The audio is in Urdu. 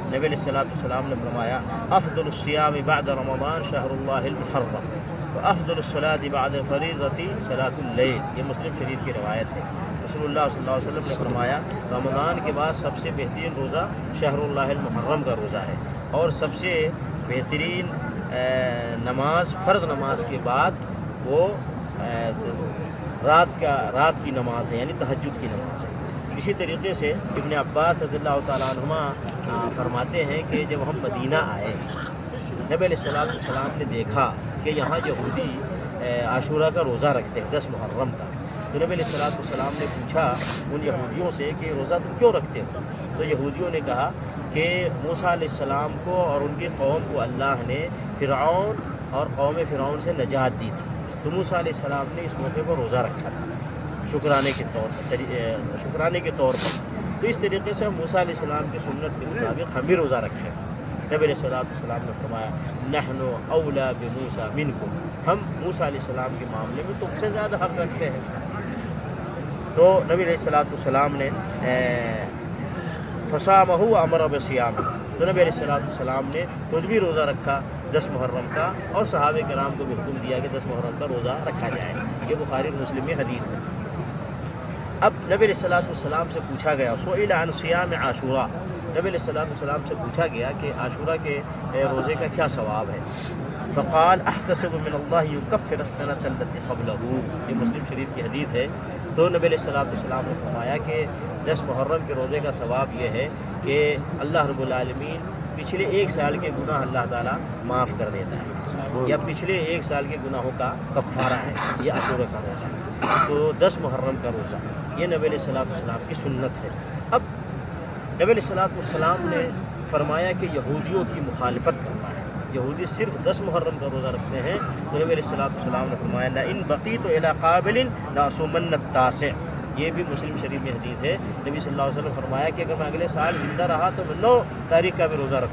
نبی علیہ السلام نے فرمایا افضل الصیام بعد رمضان شہر اللہ المحرم وافضل الصلاۃ بعد فریضۃ صلاۃ اللیل. یہ مسلم شریف کی روایت ہے. رسول اللہ صلی اللہ علیہ وسلم نے فرمایا رمضان کے بعد سب سے بہترین روزہ شہر اللہ المحرم کا روزہ ہے، اور سب سے بہترین نماز فرض نماز کے بعد وہ رات کی نماز ہے، یعنی تہجد کی نماز ہے. اسی طریقے سے ابن عباس رضی اللہ تعالیٰ عنہما فرماتے ہیں کہ جب ہم مدینہ آئے نبی علیہ السلام نے دیکھا کہ یہاں یہودی عاشورہ کا روزہ رکھتے ہیں 10 محرم کا. تو نبی علیہ السلام نے پوچھا ان یہودیوں سے کہ روزہ تم کیوں رکھتے ہو؟ تو یہودیوں نے کہا کہ موسیٰ علیہ السلام کو اور ان کی قوم کو اللہ نے فرعون اور قوم فرعون سے نجات دی تھی، تو موسیٰ علیہ السلام نے اس موقع پر روزہ رکھا تھا شکرانے کے طور پر. تو اس طریقے سے ہم موسیٰ علیہ السلام کی سنت کے مطابق ہم بھی روزہ رکھیں. نبی علیہ السلام نے فرمایا نحن اولا بموسیٰ منکم، ہم موسیٰ علیہ السلام کے معاملے میں تم سے زیادہ حق رکھتے ہیں. تو نبی علیہ السلام نے فصامہ وامر بصیامہ، تو نبی علیہ السلام نے خود بھی روزہ رکھا 10 محرم کا، اور صحابہ کرام کو بھی حکم دیا کہ 10 محرم کا روزہ رکھا جائے. یہ بخاری مسلم میں حدیث ہے. اب نبی علیہ السلام سے پوچھا گیا سئل عن صیام عاشوراء، نبی علیہ السلام سے پوچھا گیا کہ عاشوراء کے روزے کا کیا ثواب ہے. فقال احتسب من اللہ یکفر السنۃ التي قبلہ، یہ مسلم شریف کی حدیث ہے. تو نبی علیہ السلام نے فرمایا کہ 10 محرم کے روزے کا ثواب یہ ہے کہ اللہ رب العالمین پچھلے 1 سال کے گناہ اللہ تعالیٰ معاف کر دیتا ہے، یا پچھلے 1 سال کے گناہوں کا کفارہ ہے یہ عاشورہ کا روزہ. تو 10 محرم کا روزہ یہ نبی علیہ السلام کی سنت ہے. اب نبی علیہ السلام نے فرمایا کہ یہودیوں کی مخالفت کرنا ہے، یہودی صرف 10 محرم کا روزہ رکھتے ہیں. تو نبی علیہ السلام نے فرمایا لئن بقیت الی قابل لاصومن التاسع، یہ بھی مسلم شریف میں حدیث ہے. نبی صلی اللہ علیہ وسلم فرمایا کہ اگر میں اگلے سال زندہ رہا تو میں 9 تاریخ کا بھی روزہ رکھوں.